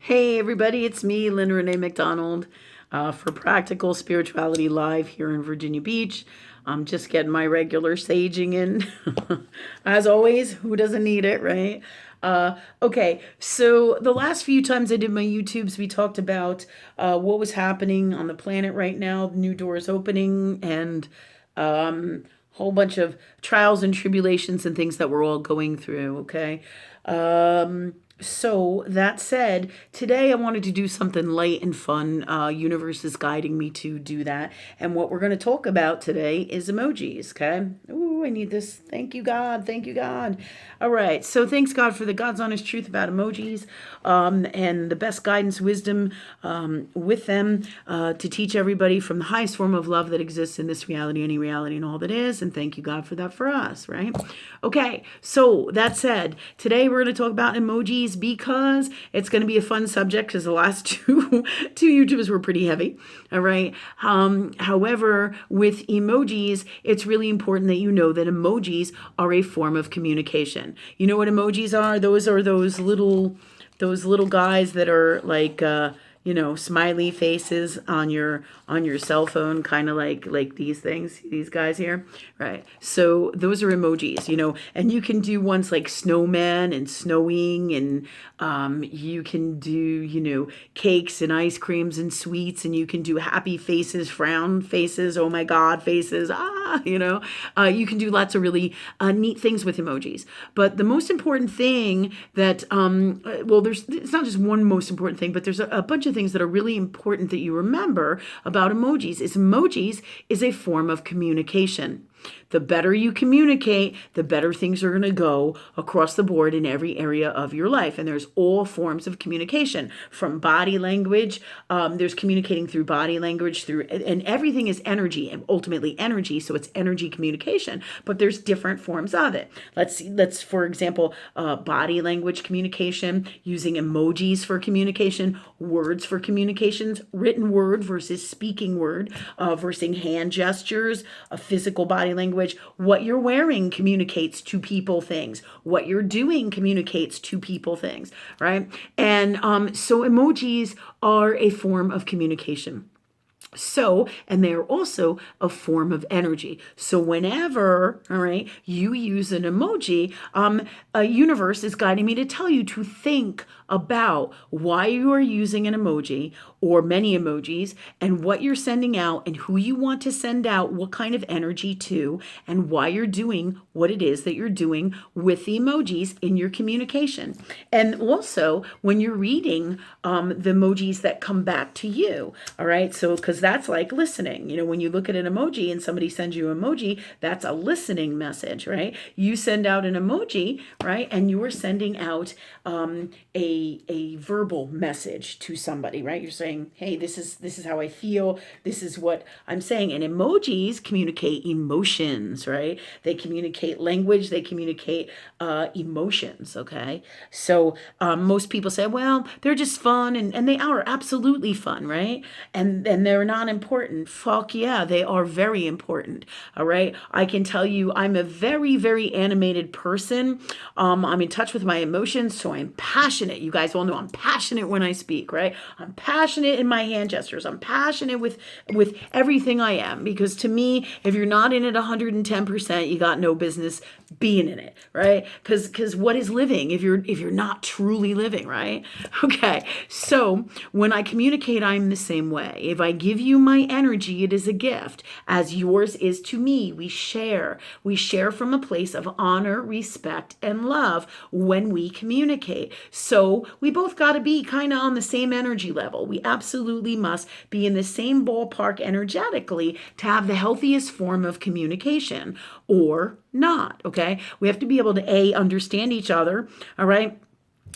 Hey everybody, it's me, Lynn Renee McDonald, for Practical Spirituality Live here in Virginia Beach. I'm just getting my regular saging in. As always, who doesn't need it, right? Okay, so the last few times I did my YouTubes, we talked about what was happening on the planet right now, new doors opening, and whole bunch of trials and tribulations and things that we're all going through, okay? So that said, today I wanted to do something light and fun. Universe is guiding me to do that. And what we're going to talk about today is emojis, okay? Ooh, I need this. Thank you, God. Thank you, God. All right. So thanks, God, for the God's honest truth about emojis and the best guidance, wisdom with them to teach everybody from the highest form of love that exists in this reality, any reality, and all that is. And thank you, God, for that for us, right? Okay. So that said, today we're going to talk about emojis because it's going to be a fun subject because the last two YouTubers were pretty heavy. All right. However, with emojis, it's really important that you know that emojis are a form of communication. You know what emojis are? Those are those little guys that are like smiley faces on your cell phone, kind of like these guys here, right? So those are emojis, and you can do ones like snowman and snowing, and you can do cakes and ice creams and sweets, and you can do happy faces, frown faces, oh my God faces, you can do lots of really neat things with emojis. But the most important thing that it's not just one most important thing, but there's a bunch of things that are really important that you remember about emojis is a form of communication. The better you communicate, the better things are going to go across the board in every area of your life. And there's all forms of communication, from body language. There's communicating through body language, and everything is energy, and ultimately energy. So it's energy communication, but there's different forms of it. Let's for example, body language communication, using emojis for communication, words for communications, written word versus speaking word, versus hand gestures, a physical body language. What you're wearing communicates to people things. What you're doing communicates to people things, right? And so emojis are a form of communication. So, and they're also a form of energy. So whenever, all right, you use an emoji, a universe is guiding me to tell you to think about why you are using an emoji or many emojis, and what you're sending out, and who you want to send out what kind of energy to, and why you're doing what it is that you're doing with the emojis in your communication. And also when you're reading the emojis that come back to you, all right? So, because that's like listening. When you look at an emoji and somebody sends you an emoji, that's a listening message, right? You send out an emoji, right? And you are sending out a verbal message to somebody, right? You're saying, hey, this is how I feel. This is what I'm saying. And emojis communicate emotions, right? They communicate language. They communicate emotions, okay? So most people say, well, they're just fun, and they are absolutely fun, right? And they're not important. Fuck yeah, they are very important, all right? I can tell you I'm a very, very animated person. I'm in touch with my emotions, so I'm passionate. You guys all know I'm passionate when I speak, right? I'm passionate in my hand gestures. I'm passionate with everything I am, because to me, if you're not in it 110%, you got no business being in it, right? Because what is living if you're not truly living, right? Okay, so when I communicate, I'm the same way. If I give you my energy, it is a gift, as yours is to me. We share from a place of honor, respect, and love when we communicate. So we both got to be kind of on the same energy level. We absolutely must be in the same ballpark energetically to have the healthiest form of communication, or not, okay? We have to be able to understand each other, all right?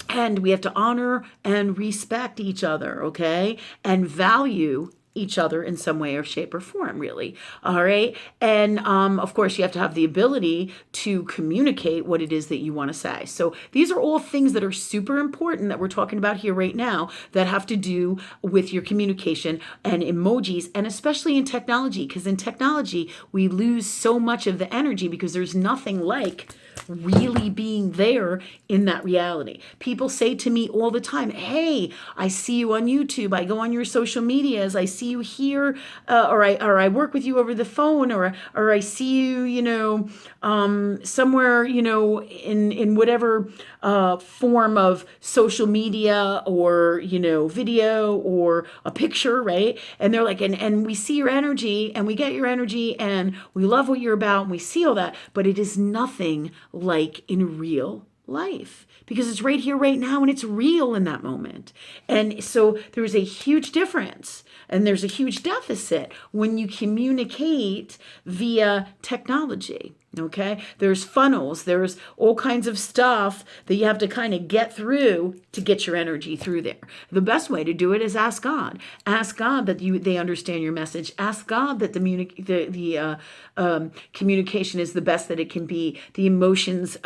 And we have to honor and respect each other, okay? And value each other in some way or shape or form, really. All right. And of course, you have to have the ability to communicate what it is that you want to say. So these are all things that are super important that we're talking about here right now, that have to do with your communication and emojis, and especially in technology, because in technology, we lose so much of the energy because there's nothing like really being there in that reality. People say to me all the time, hey, I see you on YouTube. I go on your social medias. I see you here, or I work with you over the phone, or I see you, somewhere, in whatever form of social media, or, video, or a picture, right? And they're like, and we see your energy, and we get your energy, and we love what you're about, and we see all that, but it is nothing like in real life, because it's right here, right now, and it's real in that moment. And so there's a huge difference, and there's a huge deficit when you communicate via technology. Okay, there's funnels, there's all kinds of stuff that you have to kind of get through to get your energy through there. The best way to do it is ask God. Ask God that they understand your message. Ask God that the communication is the best that it can be. The emotions,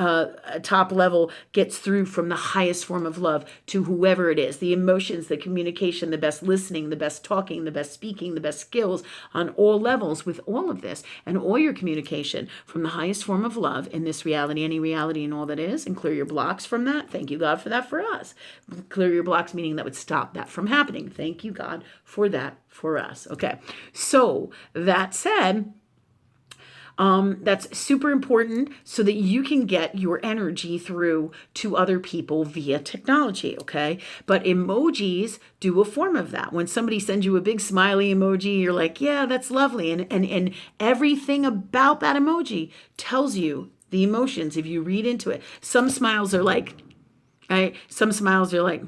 top level, gets through from the highest form of love to whoever it is. The emotions, the communication, the best listening, the best talking, the best speaking, the best skills on all levels with all of this, and all your communication from the highest form of love in this reality, any reality, and all that is, and clear your blocks from that. Thank you, God, for that for us. Clear your blocks, meaning that would stop that from happening. Thank you, God, for that for us. Okay, so that said, that's super important so that you can get your energy through to other people via technology, okay? But emojis do a form of that. When somebody sends you a big smiley emoji, you're like, yeah, that's lovely. And everything about that emoji tells you the emotions if you read into it. Some smiles are like, right? Some smiles are like,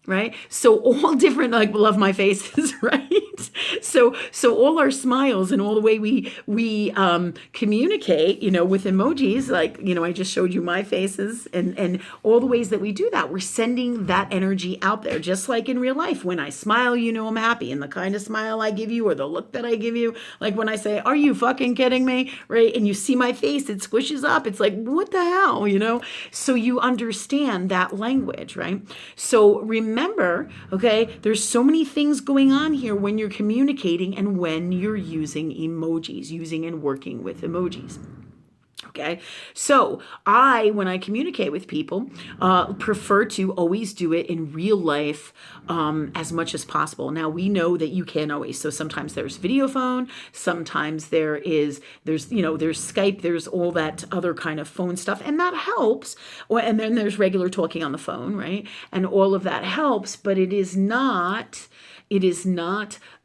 right? So all different, like, love my faces, right? So all our smiles and all the way we communicate, with emojis, like, I just showed you my faces, and all the ways that we do that, we're sending that energy out there, just like in real life. When I smile, I'm happy, and the kind of smile I give you, or the look that I give you, like when I say, are you fucking kidding me, right? And you see my face, it squishes up, it's like, what the hell, So you understand that language, right? So remember, okay, there's so many things going on here when you're communicating and when you're using emojis, using and working with emojis. Okay, so when I communicate with people, prefer to always do it in real life as much as possible. Now, we know that you can't always. So sometimes there's video phone, sometimes there's Skype, there's all that other kind of phone stuff, and that helps. And then there's regular talking on the phone, right? And all of that helps, but it is not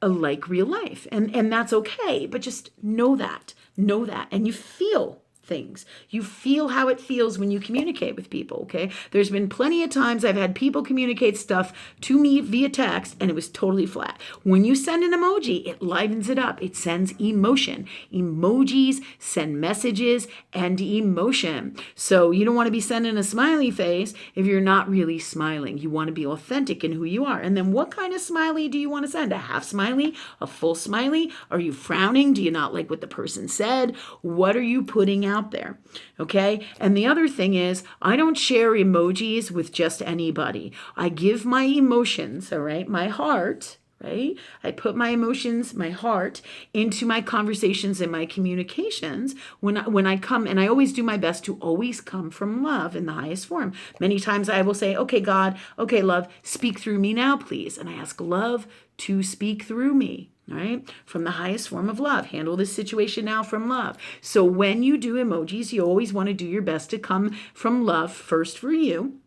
like real life. And that's okay, but just know that, and you feel things. You feel how it feels when you communicate with people, okay? There's been plenty of times I've had people communicate stuff to me via text and it was totally flat. When you send an emoji, it livens it up. It sends emotion. Emojis send messages and emotion. So you don't want to be sending a smiley face if you're not really smiling. You want to be authentic in who you are. And then what kind of smiley do you want to send? A half smiley? A full smiley? Are you frowning? Do you not like what the person said? What are you putting out there? Okay. And the other thing is, I don't share emojis with just anybody. I give my emotions, all right, my heart, right? I put my emotions, my heart into my conversations and my communications when I come, and I always do my best to always come from love in the highest form. Many times I will say, okay, God, okay, love, speak through me now, please. And I ask love to speak through me. All right, from the highest form of love. Handle this situation now from love. So when you do emojis, you always want to do your best to come from love first for you,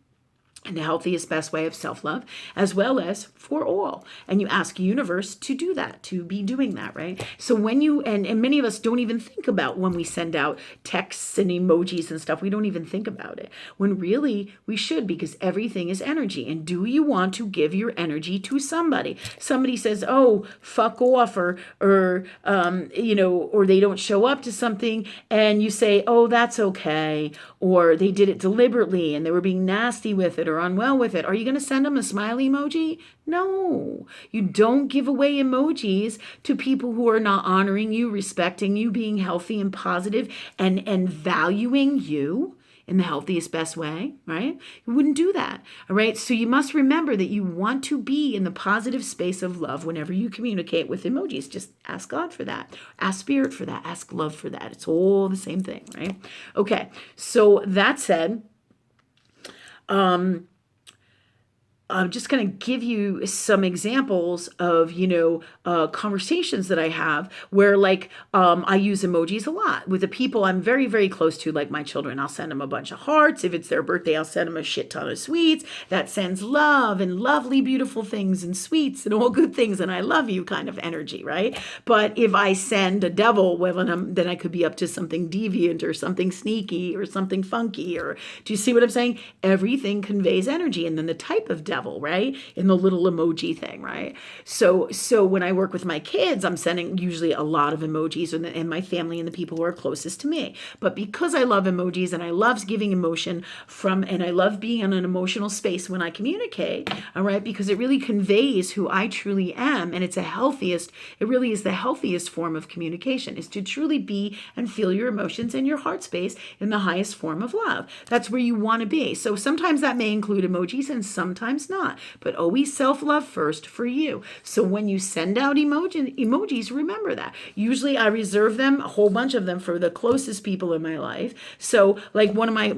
and the healthiest, best way of self-love, as well as for all. And you ask universe to do that, to be doing that, right? So when you, and many of us don't even think about when we send out texts and emojis and stuff, we don't even think about it. When really we should, because everything is energy. And do you want to give your energy to somebody? Somebody says, oh, fuck off, or they don't show up to something, and you say, oh, that's okay. Or they did it deliberately and they were being nasty with it or unwell with it. Are you going to send them a smiley emoji? No, you don't give away emojis to people who are not honoring you, respecting you, being healthy and positive, and valuing you in the healthiest, best way, right? You wouldn't do that, all right? So you must remember that you want to be in the positive space of love whenever you communicate with emojis. Just ask God for that, ask Spirit for that, ask love for that. It's all the same thing, right? Okay, so that said, I'm just going to give you some examples of, conversations that I have where I use emojis a lot with the people I'm very, very close to, like my children. I'll send them a bunch of hearts. If it's their birthday, I'll send them a shit ton of sweets. That sends love and lovely, beautiful things and sweets and all good things. And I love you kind of energy, right? But if I send a devil, well, then I could be up to something deviant or something sneaky or something funky. Or do you see what I'm saying? Everything conveys energy. And then the type of devil, right? In the little emoji thing, right? So when I work with my kids, I'm sending usually a lot of emojis and my family and the people who are closest to me. But because I love emojis and I love giving emotion and I love being in an emotional space when I communicate, all right, because it really conveys who I truly am. And it really is the healthiest form of communication, is to truly be and feel your emotions and your heart space in the highest form of love. That's where you want to be. So sometimes that may include emojis and sometimes not, but always self-love first for you. So when you send out emojis, remember that. Usually I reserve them, a whole bunch of them, for the closest people in my life. So like one of my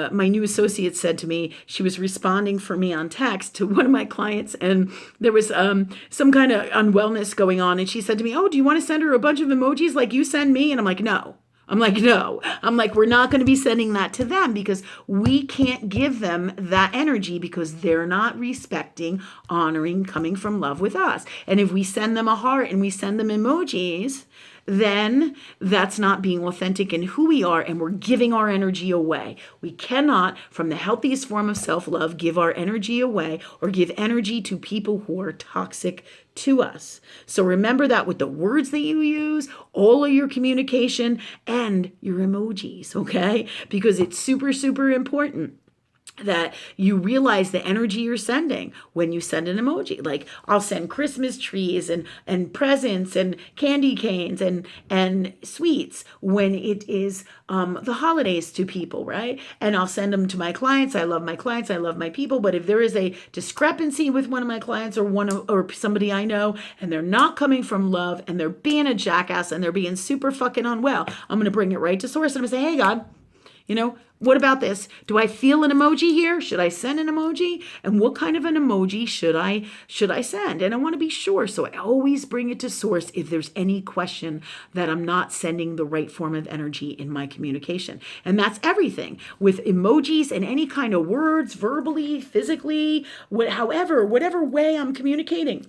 my new associates said to me, she was responding for me on text to one of my clients, and there was some kind of unwellness going on, and she said to me, "Oh, do you want to send her a bunch of emojis like you send me?" And I'm like, no. We're not going to be sending that to them because we can't give them that energy because they're not respecting, honoring, coming from love with us. And if we send them a heart and we send them emojis, then that's not being authentic in who we are, and we're giving our energy away. We cannot, from the healthiest form of self-love, give our energy away or give energy to people who are toxic to us. So remember that with the words that you use, all of your communication, and your emojis, okay? Because it's super, super important that you realize the energy you're sending when you send an emoji. Like I'll send Christmas trees and presents and candy canes and sweets when it is the holidays to people, right? And I'll send them to my clients. I love my clients. I love my people. But if there is a discrepancy with one of my clients or somebody I know, and they're not coming from love and they're being a jackass and they're being super fucking unwell, I'm going to bring it right to source and I'm going to say, hey, God, what about this? Do I feel an emoji here? Should I send an emoji? And what kind of an emoji should I send? And I want to be sure. So I always bring it to source if there's any question that I'm not sending the right form of energy in my communication. And that's everything with emojis and any kind of words, verbally, physically, whatever way I'm communicating.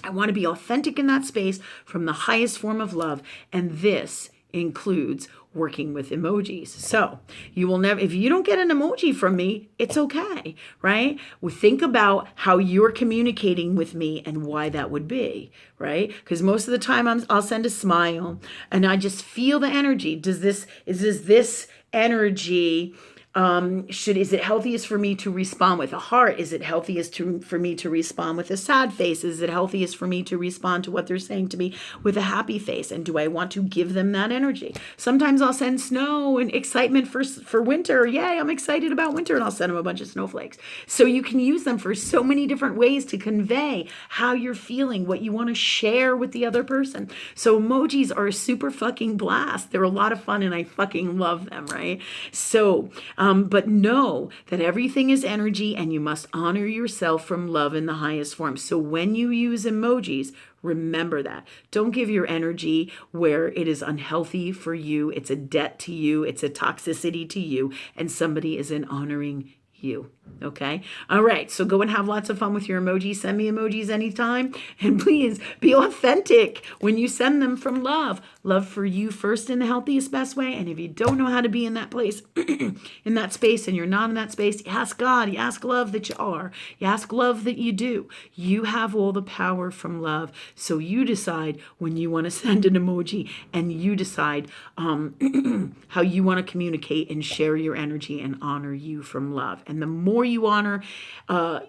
I want to be authentic in that space from the highest form of love. And this includes working with emojis. So you will never, if you don't get an emoji from me, it's okay, right? We think about how you're communicating with me and why that would be, right? Because most of the time I'll send a smile and I just feel the energy. Is this energy is it healthiest for me to respond with a heart? Is it healthiest for me to respond with a sad face? Is it healthiest for me to respond to what they're saying to me with a happy face? And do I want to give them that energy? Sometimes I'll send snow and excitement for winter. Yay, I'm excited about winter, and I'll send them a bunch of snowflakes. So you can use them for so many different ways to convey how you're feeling, what you want to share with the other person. So emojis are a super fucking blast. They're a lot of fun and I fucking love them, right? So, but know that everything is energy and you must honor yourself from love in the highest form. So when you use emojis, remember that. Don't give your energy where it is unhealthy for you. It's a debt to you. It's a toxicity to you. And somebody isn't honoring you. Okay. All right. So go and have lots of fun with your emojis. Send me emojis anytime. And please be authentic when you send them from love. Love for you first in the healthiest, best way. And if you don't know how to be in that place, in that space, and you're not in that space, you ask God, you ask love that you are, you ask love that you do. You have all the power from love. So you decide when you want to send an emoji, and you decide how you want to communicate and share your energy and honor you from love. And the more you honor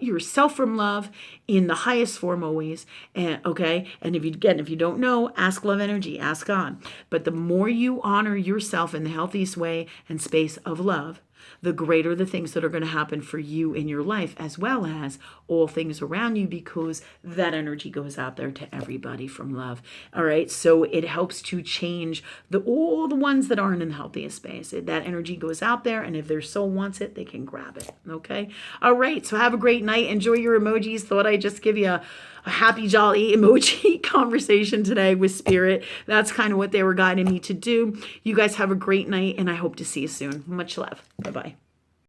yourself from love in the highest form always, and okay, and if you don't know, ask love energy, ask God. But the more you honor yourself in the healthiest way and space of love, the greater the things that are going to happen for you in your life, as well as all things around you, because that energy goes out there to everybody from love. All right. So it helps to change all the ones that aren't in the healthiest space. That energy goes out there, and if their soul wants it, they can grab it. Okay. All right. So have a great night. Enjoy your emojis. Thought I'd just give you a happy, jolly emoji conversation today with Spirit. That's kind of what they were guiding me to do. You guys have a great night, and I hope to see you soon. Much love. Bye-bye.